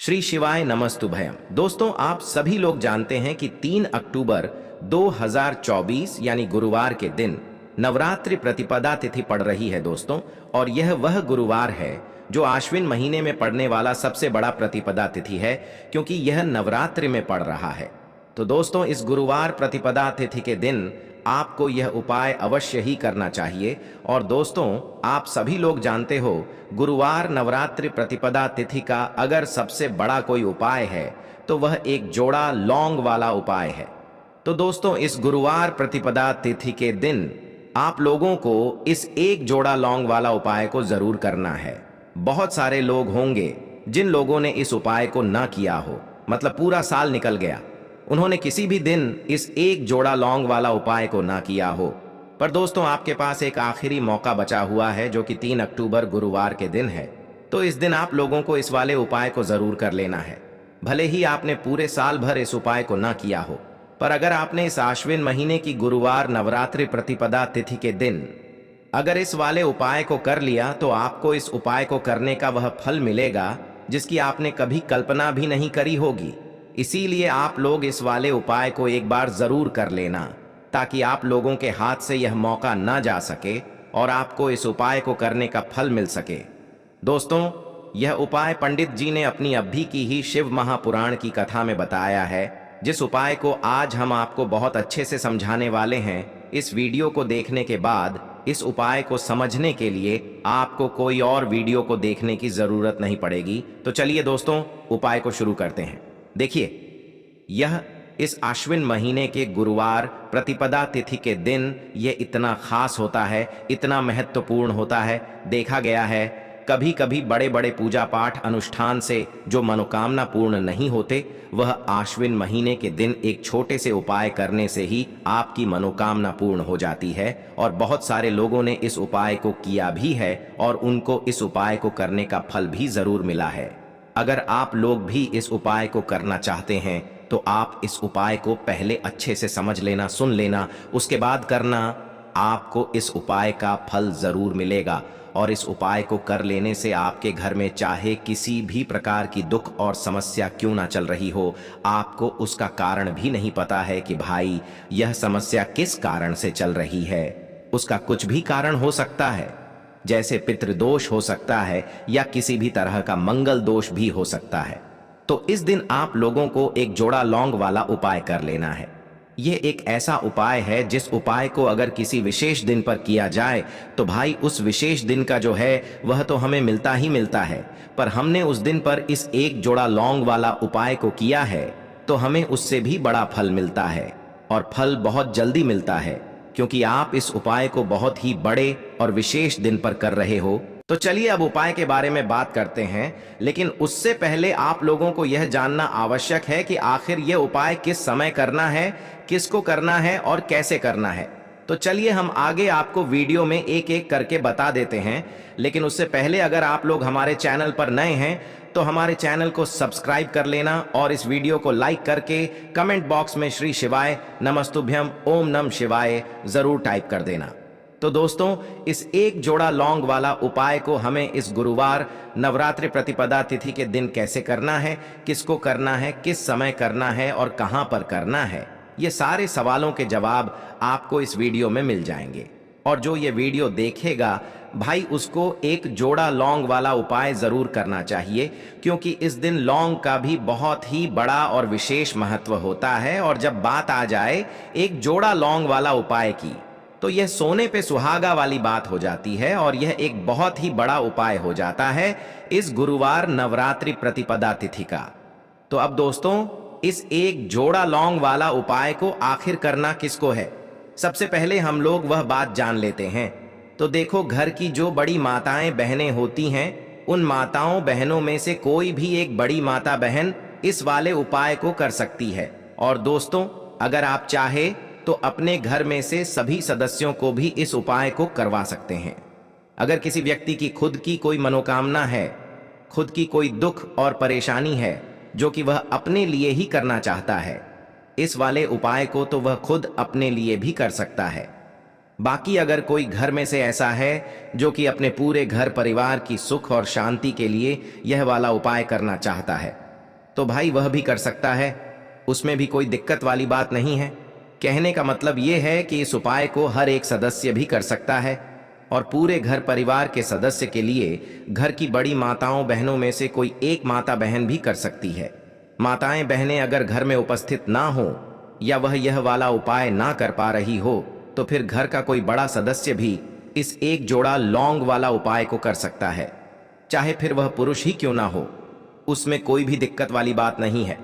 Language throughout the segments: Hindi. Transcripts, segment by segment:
श्री शिवाय नमस्तुभयम। दोस्तों, आप सभी लोग जानते हैं कि 3 अक्टूबर 2024 यानी गुरुवार के दिन नवरात्रि प्रतिपदा तिथि पड़ रही है दोस्तों। और यह वह गुरुवार है जो आश्विन महीने में पड़ने वाला सबसे बड़ा प्रतिपदा तिथि है, क्योंकि यह नवरात्रि में पड़ रहा है। तो दोस्तों, इस गुरुवार प्रतिपदा तिथि के दिन आपको यह उपाय अवश्य ही करना चाहिए। और दोस्तों, आप सभी लोग जानते हो, गुरुवार नवरात्रि प्रतिपदा तिथि का अगर सबसे बड़ा कोई उपाय है तो वह एक जोड़ा लौंग वाला उपाय है। तो दोस्तों, इस गुरुवार प्रतिपदा तिथि के दिन आप लोगों को इस एक जोड़ा लौंग वाला उपाय को जरूर करना है। बहुत सारे लोग होंगे जिन लोगों ने इस उपाय को ना किया हो, मतलब पूरा साल निकल गया, उन्होंने किसी भी दिन इस एक जोड़ा लौंग वाला उपाय को ना किया हो। पर दोस्तों, आपके पास एक आखिरी मौका बचा हुआ है जो कि 3 अक्टूबर गुरुवार के दिन है। तो इस दिन आप लोगों को इस वाले उपाय को जरूर कर लेना है। भले ही आपने पूरे साल भर इस उपाय को ना किया हो, पर अगर आपने इस आश्विन महीने की गुरुवार नवरात्रि प्रतिपदा तिथि के दिन अगर इस वाले उपाय को कर लिया तो आपको इस उपाय को करने का वह फल मिलेगा जिसकी आपने कभी कल्पना भी नहीं करी होगी। इसीलिए आप लोग इस वाले उपाय को एक बार जरूर कर लेना, ताकि आप लोगों के हाथ से यह मौका ना जा सके और आपको इस उपाय को करने का फल मिल सके। दोस्तों, यह उपाय पंडित जी ने अपनी अभी की ही शिव महापुराण की कथा में बताया है, जिस उपाय को आज हम आपको बहुत अच्छे से समझाने वाले हैं। इस वीडियो को देखने के बाद इस उपाय को समझने के लिए आपको कोई और वीडियो को देखने की जरूरत नहीं पड़ेगी। तो चलिए दोस्तों, उपाय को शुरू करते हैं। देखिए, यह इस आश्विन महीने के गुरुवार प्रतिपदा तिथि के दिन यह इतना खास होता है, इतना महत्वपूर्ण होता है। देखा गया है कभी कभी बड़े बड़े पूजा पाठ अनुष्ठान से जो मनोकामना पूर्ण नहीं होते, वह आश्विन महीने के दिन एक छोटे से उपाय करने से ही आपकी मनोकामना पूर्ण हो जाती है। और बहुत सारे लोगों ने इस उपाय को किया भी है और उनको इस उपाय को करने का फल भी जरूर मिला है। अगर आप लोग भी इस उपाय को करना चाहते हैं तो आप इस उपाय को पहले अच्छे से समझ लेना, सुन लेना, उसके बाद करना। आपको इस उपाय का फल जरूर मिलेगा। और इस उपाय को कर लेने से आपके घर में चाहे किसी भी प्रकार की दुख और समस्या क्यों ना चल रही हो, आपको उसका कारण भी नहीं पता है कि भाई यह समस्या किस कारण से चल रही है। उसका कुछ भी कारण हो सकता है, जैसे पितृदोष हो सकता है या किसी भी तरह का मंगल दोष भी हो सकता है। तो इस दिन आप लोगों को एक जोड़ा लौंग वाला उपाय कर लेना है। यह एक ऐसा उपाय है जिस उपाय को अगर किसी विशेष दिन पर किया जाए तो भाई उस विशेष दिन का जो है वह तो हमें मिलता ही मिलता है। पर हमने उस दिन पर इस एक जोड़ा लौंग वाला उपाय को किया है तो हमें उससे भी बड़ा फल मिलता है, और फल बहुत जल्दी मिलता है, क्योंकि आप इस उपाय को बहुत ही बड़े और विशेष दिन पर कर रहे हो। तो चलिए अब उपाय के बारे में बात करते हैं, लेकिन उससे पहले आप लोगों को यह जानना आवश्यक है कि आखिर यह उपाय किस समय करना है, किसको करना है और कैसे करना है। तो चलिए हम आगे आपको वीडियो में एक एक करके बता देते हैं। लेकिन उससे पहले अगर आप लोग हमारे चैनल पर नए हैं तो हमारे चैनल को सब्सक्राइब कर लेना और इस वीडियो को लाइक करके कमेंट बॉक्स में श्री शिवाय नमस्तुभ्यम ओम नम शिवाय जरूर टाइप कर देना। तो दोस्तों, इस एक जोड़ा लौंग वाला उपाय को हमें इस गुरुवार नवरात्रि प्रतिपदा तिथि के दिन कैसे करना है, किसको करना है, किस समय करना है और कहां पर करना है, ये सारे सवालों के जवाब आपको इस वीडियो में मिल जाएंगे। और जो ये वीडियो देखेगा भाई, उसको एक जोड़ा लौंग वाला उपाय जरूर करना चाहिए, क्योंकि इस दिन लौंग का भी बहुत ही बड़ा और विशेष महत्व होता है। और जब बात आ जाए एक जोड़ा लौंग वाला उपाय की, तो यह सोने पे सुहागा वाली बात हो जाती है और यह एक बहुत ही बड़ा उपाय हो जाता है इस गुरुवार नवरात्रि प्रतिपदा तिथि का। तो अब दोस्तों, इस एक जोड़ा लौंग वाला उपाय को आखिर करना किसको है, सबसे पहले हम लोग वह बात जान लेते हैं। तो देखो, घर की जो बड़ी माताएं बहनें होती हैं, उन माताओं बहनों में से कोई भी एक बड़ी माता बहन इस वाले उपाय को कर सकती है। और दोस्तों, अगर आप चाहे तो अपने घर में से सभी सदस्यों को भी इस उपाय को करवा सकते हैं। अगर किसी व्यक्ति की खुद की कोई मनोकामना है, खुद की कोई दुख और परेशानी है जो कि वह अपने लिए ही करना चाहता है, इस वाले उपाय को तो वह खुद अपने लिए भी कर सकता है। बाकी अगर कोई घर में से ऐसा है जो कि अपने पूरे घर परिवार की सुख और शांति के लिए यह वाला उपाय करना चाहता है, तो भाई वह भी कर सकता है, उसमें भी कोई दिक्कत वाली बात नहीं है। कहने का मतलब ये है कि इस उपाय को हर एक सदस्य भी कर सकता है और पूरे घर परिवार के सदस्य के लिए घर की बड़ी माताओं बहनों में से कोई एक माता बहन भी कर सकती है। माताएं बहनें अगर घर में उपस्थित ना हो या वह यह वाला उपाय ना कर पा रही हो तो फिर घर का कोई बड़ा सदस्य भी इस एक जोड़ा लौंग वाला उपाय को कर सकता है, चाहे फिर वह पुरुष ही क्यों ना हो, उसमें कोई भी दिक्कत वाली बात नहीं है।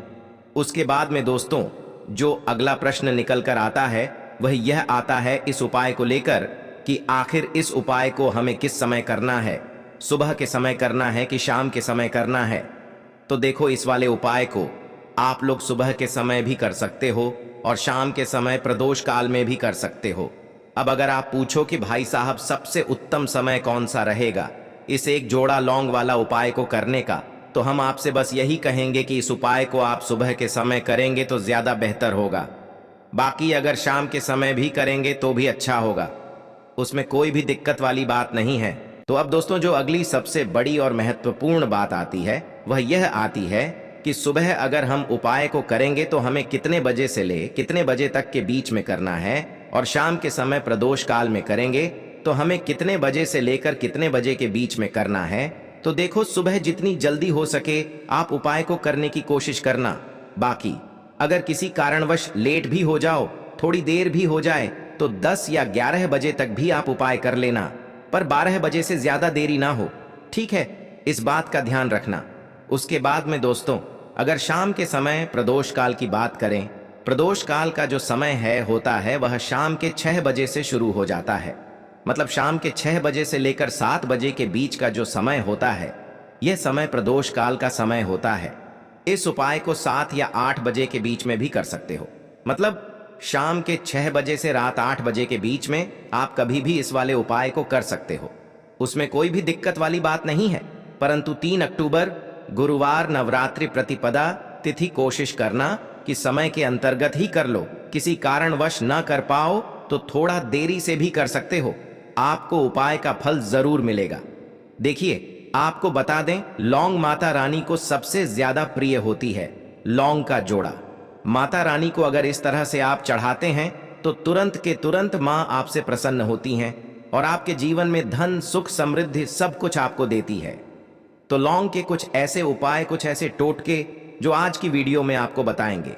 उसके बाद में दोस्तों जो अगला प्रश्न निकल कर आता है वह यह आता है इस उपाय को लेकर कि आखिर इस उपाय को हमें किस समय करना है, सुबह के समय करना है कि शाम के समय करना है। तो देखो, इस वाले उपाय को आप लोग सुबह के समय भी कर सकते हो और शाम के समय प्रदोष काल में भी कर सकते हो। अब अगर आप पूछो कि भाई साहब सबसे उत्तम समय कौन सा रहेगा इस एक जोड़ा लौंग वाला उपाय को करने का, तो हम आपसे बस यही कहेंगे कि इस उपाय को आप सुबह के समय करेंगे तो ज्यादा बेहतर होगा। बाकी अगर शाम के समय भी करेंगे तो भी अच्छा होगा, उसमें कोई भी दिक्कत वाली बात नहीं है। तो अब दोस्तों जो अगली सबसे बड़ी और महत्वपूर्ण बात आती है वह यह आती है कि सुबह अगर हम उपाय को करेंगे तो हमें कितने बजे से ले कितने बजे तक के बीच में करना है, और शाम के समय प्रदोष काल में करेंगे तो हमें कितने बजे से लेकर कितने बजे के बीच में करना है। तो देखो, सुबह जितनी जल्दी हो सके आप उपाय को करने की कोशिश करना। बाकी अगर किसी कारणवश लेट भी हो जाओ, थोड़ी देर भी हो जाए, तो 10 या 11 बजे तक भी आप उपाय कर लेना, पर 12 बजे से ज्यादा देरी ना हो, ठीक है? इस बात का ध्यान रखना। उसके बाद में दोस्तों अगर शाम के समय प्रदोष काल की बात करें, प्रदोष काल का जो समय होता है वह शाम के 6 बजे से शुरू हो जाता है। मतलब शाम के 6 बजे से लेकर 7 बजे के बीच का जो समय होता है यह समय प्रदोष काल का समय होता है। इस उपाय को 7 या 8 बजे के बीच में भी कर सकते हो। मतलब शाम के 6 बजे से रात 8 बजे के बीच में आप कभी भी इस वाले उपाय को कर सकते हो, उसमें कोई भी दिक्कत वाली बात नहीं है। परंतु 3 अक्टूबर गुरुवार नवरात्रि प्रतिपदा तिथि कोशिश करना कि समय के अंतर्गत ही कर लो। किसी कारणवश ना कर पाओ तो थोड़ा देरी से भी कर सकते हो, आपको उपाय का फल जरूर मिलेगा। देखिए, आपको बता दें, लौंग माता रानी को सबसे ज्यादा प्रिय होती है। लौंग का जोड़ा माता रानी को अगर इस तरह से आप चढ़ाते हैं तो तुरंत के तुरंत मां आपसे प्रसन्न होती हैं और आपके जीवन में धन सुख समृद्धि सब कुछ आपको देती है। तो लौंग के कुछ ऐसे उपाय, कुछ ऐसे टोटके जो आज की वीडियो में आपको बताएंगे,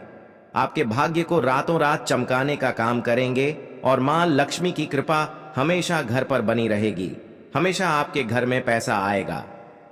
आपके भाग्य को रातों रात चमकाने का काम करेंगे और मां लक्ष्मी की कृपा हमेशा घर पर बनी रहेगी। हमेशा आपके घर में पैसा आएगा,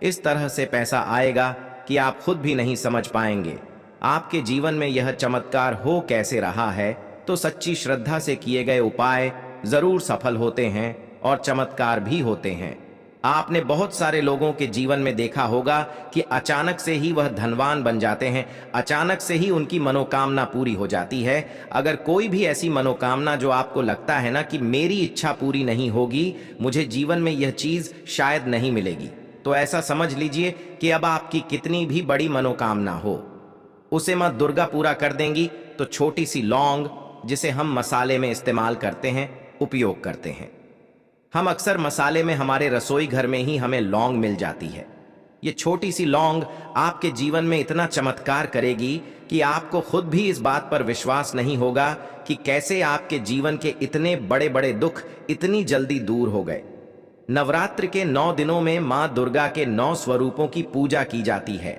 इस तरह से पैसा आएगा कि आप खुद भी नहीं समझ पाएंगे। आपके जीवन में यह चमत्कार हो कैसे रहा है, तो सच्ची श्रद्धा से किए गए उपाय जरूर सफल होते हैं और चमत्कार भी होते हैं। आपने बहुत सारे लोगों के जीवन में देखा होगा कि अचानक से ही वह धनवान बन जाते हैं, अचानक से ही उनकी मनोकामना पूरी हो जाती है। अगर कोई भी ऐसी मनोकामना जो आपको लगता है ना कि मेरी इच्छा पूरी नहीं होगी, मुझे जीवन में यह चीज शायद नहीं मिलेगी, तो ऐसा समझ लीजिए कि अब आपकी कितनी भी बड़ी मनोकामना हो उसे मां दुर्गा पूरा कर देंगी। तो छोटी सी लौंग जिसे हम मसाले में इस्तेमाल करते हैं, उपयोग करते हैं, हम अक्सर मसाले में हमारे रसोई घर में ही हमें लौंग मिल जाती है। ये छोटी सी लौंग आपके जीवन में इतना चमत्कार करेगी कि आपको खुद भी इस बात पर विश्वास नहीं होगा कि कैसे आपके जीवन के इतने बड़े बड़े दुख इतनी जल्दी दूर हो गए। नवरात्र के 9 दिनों में मां दुर्गा के 9 स्वरूपों की पूजा की जाती है।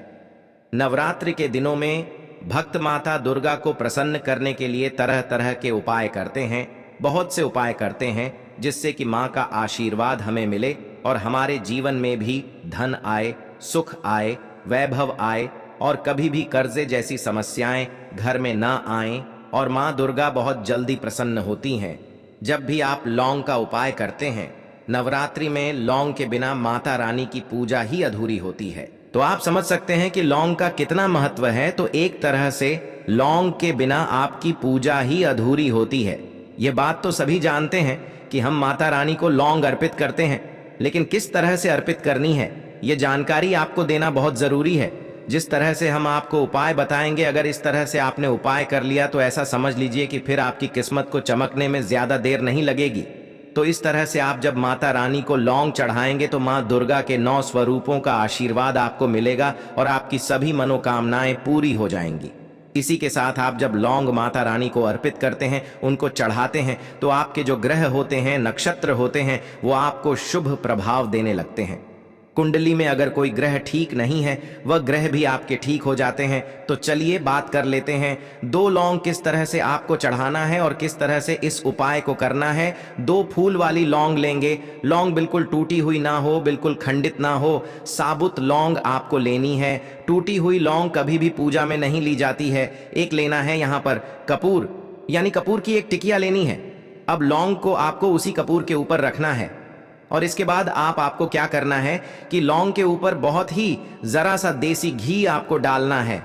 नवरात्रि के दिनों में भक्त माता दुर्गा को प्रसन्न करने के लिए तरह तरह के उपाय करते हैं, बहुत से उपाय करते हैं जिससे कि मां का आशीर्वाद हमें मिले और हमारे जीवन में भी धन आए, सुख आए, वैभव आए और कभी भी कर्जे जैसी समस्याएं घर में ना आएं। और मां दुर्गा बहुत जल्दी प्रसन्न होती हैं। जब भी आप लौंग का उपाय करते हैं, नवरात्रि में लौंग के बिना माता रानी की पूजा ही अधूरी होती है। तो आप समझ सकते हैं कि लौंग का कितना महत्व है। तो एक तरह से लौंग के बिना आपकी पूजा ही अधूरी होती है। ये बात तो सभी जानते हैं कि हम माता रानी को लौंग अर्पित करते हैं, लेकिन किस तरह से अर्पित करनी है ये जानकारी आपको देना बहुत जरूरी है। जिस तरह से हम आपको उपाय बताएंगे, अगर इस तरह से आपने उपाय कर लिया तो ऐसा समझ लीजिए कि फिर आपकी किस्मत को चमकने में ज्यादा देर नहीं लगेगी। तो इस तरह से आप जब माता रानी को लौंग चढ़ाएंगे तो मां दुर्गा के 9 स्वरूपों का आशीर्वाद आपको मिलेगा और आपकी सभी मनोकामनाएं पूरी हो जाएंगी। इसी के साथ आप जब लौंग माता रानी को अर्पित करते हैं, उनको चढ़ाते हैं, तो आपके जो ग्रह होते हैं, नक्षत्र होते हैं, वो आपको शुभ प्रभाव देने लगते हैं। कुंडली में अगर कोई ग्रह ठीक नहीं है, वह ग्रह भी आपके ठीक हो जाते हैं। तो चलिए बात कर लेते हैं 2 लौंग किस तरह से आपको चढ़ाना है और किस तरह से इस उपाय को करना है। 2 फूल वाली लौंग लेंगे। लौंग बिल्कुल टूटी हुई ना हो, बिल्कुल खंडित ना हो, साबुत लौंग आपको लेनी है। टूटी हुई लौंग कभी भी पूजा में नहीं ली जाती है। एक लेना है यहाँ पर कपूर, यानी कपूर की एक टिकिया लेनी है। अब लौंग को आपको उसी कपूर के ऊपर रखना है और इसके बाद आपको क्या करना है कि लौंग के ऊपर बहुत ही जरा सा देसी घी आपको डालना है।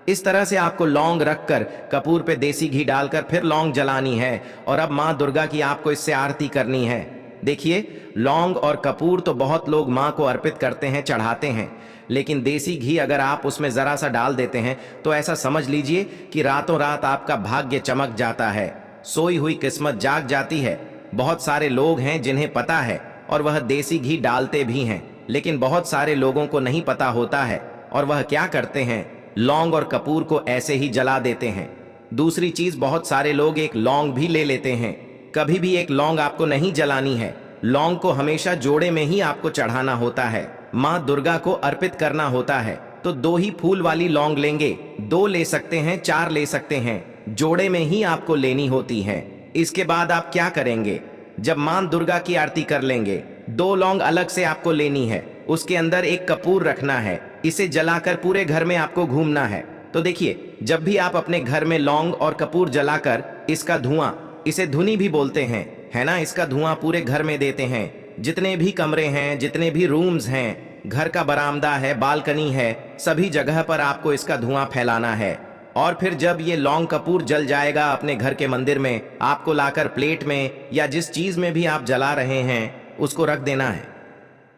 इस तरह से आपको लौंग रखकर कपूर पे देसी घी डालकर फिर लौंग जलानी है और अब मां दुर्गा की आपको इससे आरती करनी है। देखिए, लौंग और कपूर तो बहुत लोग मां को अर्पित करते हैं, चढ़ाते हैं, लेकिन देसी घी अगर आप उसमें जरा सा डाल देते हैं तो ऐसा समझ लीजिए कि रातों रात आपका भाग्य चमक जाता है, सोई हुई किस्मत जाग जाती है। बहुत सारे लोग हैं जिन्हें पता है और वह देसी घी डालते भी हैं, लेकिन बहुत सारे लोगों को नहीं पता होता है और वह क्या करते हैं, लौंग और कपूर को ऐसे ही जला देते हैं। दूसरी चीज, बहुत सारे लोग एक लौंग भी ले लेते हैं। कभी भी एक लौंग आपको नहीं जलानी है। लौंग को हमेशा जोड़े में ही आपको चढ़ाना होता है, मां दुर्गा को अर्पित करना होता है। तो 2 ही फूल वाली लौंग लेंगे, 2 ले सकते हैं, 4 ले सकते हैं, जोड़े में ही आपको लेनी होती है। इसके बाद आप क्या करेंगे, जब मां दुर्गा की आरती कर लेंगे, 2 लौंग अलग से आपको लेनी है, उसके अंदर एक कपूर रखना है, इसे जलाकर पूरे घर में आपको घूमना है। तो देखिए, जब भी आप अपने घर में लौंग और कपूर जलाकर इसका धुआं, इसे धुनी भी बोलते हैं, है ना, इसका धुआं पूरे घर में देते हैं। जितने भी कमरे हैं, जितने भी रूम्स हैं, घर का बरामदा है, बालकनी है, सभी जगह पर आपको इसका धुआं फैलाना है। और फिर जब ये लौंग कपूर जल जाएगा अपने घर के मंदिर में, आपको लाकर प्लेट में या जिस चीज में भी आप जला रहे हैं उसको रख देना है।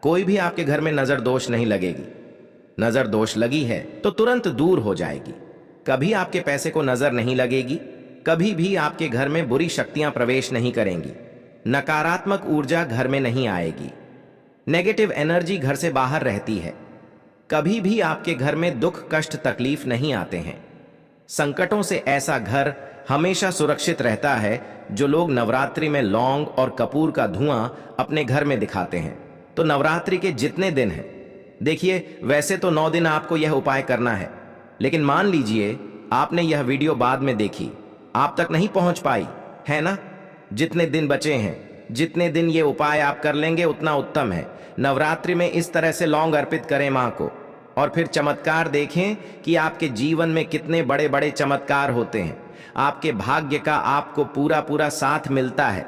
कोई भी आपके घर में नजर दोष नहीं लगेगी। नजर दोष लगी है तो तुरंत दूर हो जाएगी। कभी आपके पैसे को नजर नहीं लगेगी, कभी भी आपके घर में बुरी शक्तियां प्रवेश नहीं करेंगी, नकारात्मक ऊर्जा घर में नहीं आएगी, नेगेटिव एनर्जी घर से बाहर रहती है। कभी भी आपके घर में दुख, कष्ट, तकलीफ नहीं आते हैं। संकटों से ऐसा घर हमेशा सुरक्षित रहता है जो लोग नवरात्रि में लौंग और कपूर का धुआं अपने घर में दिखाते हैं। तो नवरात्रि के जितने दिन हैं, देखिए, वैसे तो 9 दिन आपको यह उपाय करना है, लेकिन मान लीजिए आपने यह वीडियो बाद में देखी, आप तक नहीं पहुंच पाई, है ना। जितने दिन बचे हैं, जितने दिन ये उपाय आप कर लेंगे उतना उत्तम है। नवरात्रि में इस तरह से लौंग अर्पित करें मां को और फिर चमत्कार देखें कि आपके जीवन में कितने बड़े बड़े चमत्कार होते हैं। आपके भाग्य का आपको पूरा पूरा साथ मिलता है।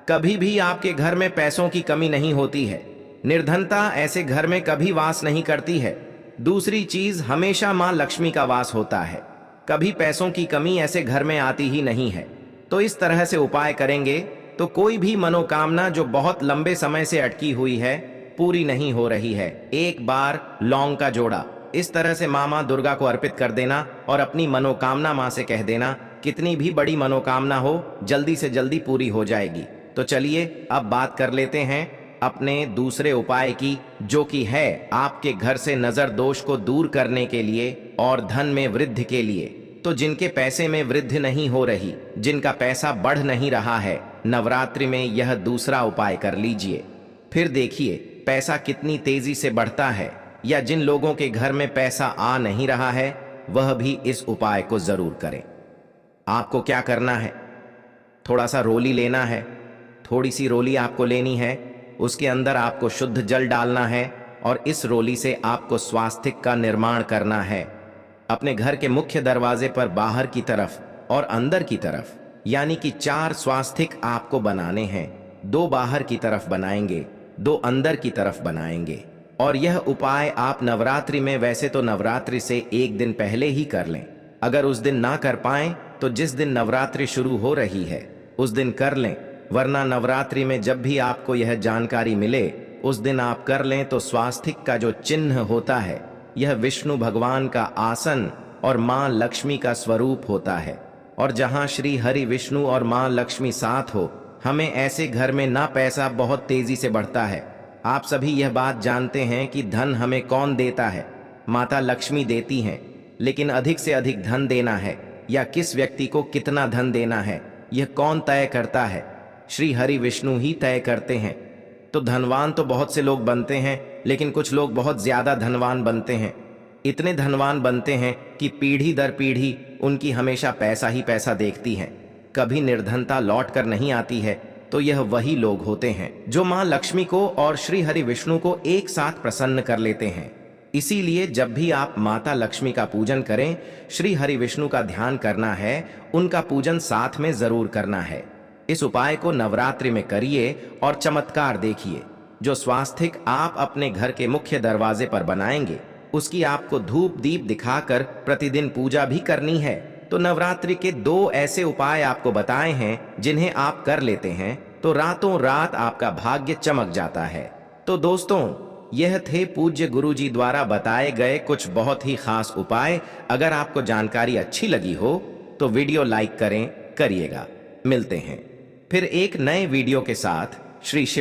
कभी भी आपके घर में पैसों की कमी नहीं होती है। निर्धनता ऐसे घर में कभी वास नहीं करती है। दूसरी चीज, हमेशा मां लक्ष्मी का वास होता है। कभी पैसों की कमी ऐसे घर में आती ही नहीं है। तो इस तरह से उपाय करेंगे तो कोई भी मनोकामना जो बहुत लंबे समय से अटकी हुई है, पूरी नहीं हो रही है। एक बार लौंग का जोड़ा इस तरह से मां दुर्गा को अर्पित कर देना और अपनी मनोकामना मां से कह देना, कितनी भी बड़ी मनोकामना हो जल्दी से जल्दी पूरी हो जाएगी। तो चलिए अब बात कर लेते हैं अपने दूसरे उपाय की, जो कि है आपके घर से नजर दोष को दूर करने के लिए और धन में वृद्धि के लिए। तो जिनके पैसे में वृद्धि नहीं हो रही, जिनका पैसा बढ़ नहीं रहा है, नवरात्रि में यह दूसरा उपाय कर लीजिए। फिर देखिए पैसा कितनी तेजी से बढ़ता है। या जिन लोगों के घर में पैसा आ नहीं रहा है, वह भी इस उपाय को जरूर करें। आपको क्या करना है, थोड़ा सा रोली लेना है, थोड़ी सी रोली आपको लेनी है, उसके अंदर आपको शुद्ध जल डालना है और इस रोली से आपको स्वास्तिक का निर्माण करना है। अपने घर के मुख्य दरवाजे पर बाहर की तरफ और अंदर की तरफ, यानी कि 4 स्वास्तिक आपको बनाने हैं। 2 बाहर की तरफ बनाएंगे, 2 अंदर की तरफ बनाएंगे। और यह उपाय आप नवरात्रि में, वैसे तो नवरात्रि से 1 दिन पहले ही कर लें। अगर उस दिन ना कर पाएं तो जिस दिन नवरात्रि शुरू हो रही है उस दिन कर लें, वरना नवरात्रि में जब भी आपको यह जानकारी मिले उस दिन आप कर लें। तो स्वास्तिक का जो चिन्ह होता है, यह विष्णु भगवान का आसन और मां लक्ष्मी का स्वरूप होता है। और जहां श्री हरि विष्णु और मां लक्ष्मी साथ हो, हमें ऐसे घर में ना पैसा बहुत तेजी से बढ़ता है। आप सभी यह बात जानते हैं कि धन हमें कौन देता है? माता लक्ष्मी देती हैं। लेकिन अधिक से अधिक धन देना है या किस व्यक्ति को कितना धन देना है, यह कौन तय करता है? श्री हरि विष्णु ही तय करते हैं। तो धनवान तो बहुत से लोग बनते हैं, लेकिन कुछ लोग बहुत ज्यादा धनवान बनते हैं। इतने धनवान बनते हैं कि पीढ़ी दर पीढ़ी उनकी हमेशा पैसा ही पैसा देखती है, कभी निर्धनता लौट कर नहीं आती है। तो यह वही लोग होते हैं जो मां लक्ष्मी को और श्री हरि विष्णु को एक साथ प्रसन्न कर लेते हैं। इसीलिए जब भी आप माता लक्ष्मी का पूजन करें, श्री हरि विष्णु का ध्यान करना है, उनका पूजन साथ में जरूर करना है। इस उपाय को नवरात्रि में करिए और चमत्कार देखिए। जो स्वास्तिक आप अपने घर के मुख्य दरवाजे पर बनाएंगे, उसकी आपको धूप दीप दिखाकर प्रतिदिन पूजा भी करनी है। तो नवरात्रि के 2 ऐसे उपाय आपको बताए हैं, जिन्हें आप कर लेते हैं तो रातों रात आपका भाग्य चमक जाता है। तो दोस्तों, यह थे पूज्य गुरुजी द्वारा बताए गए कुछ बहुत ही खास उपाय। अगर आपको जानकारी अच्छी लगी हो तो वीडियो लाइक करिएगा। मिलते हैं फिर एक नए वीडियो के साथ। श्री शिव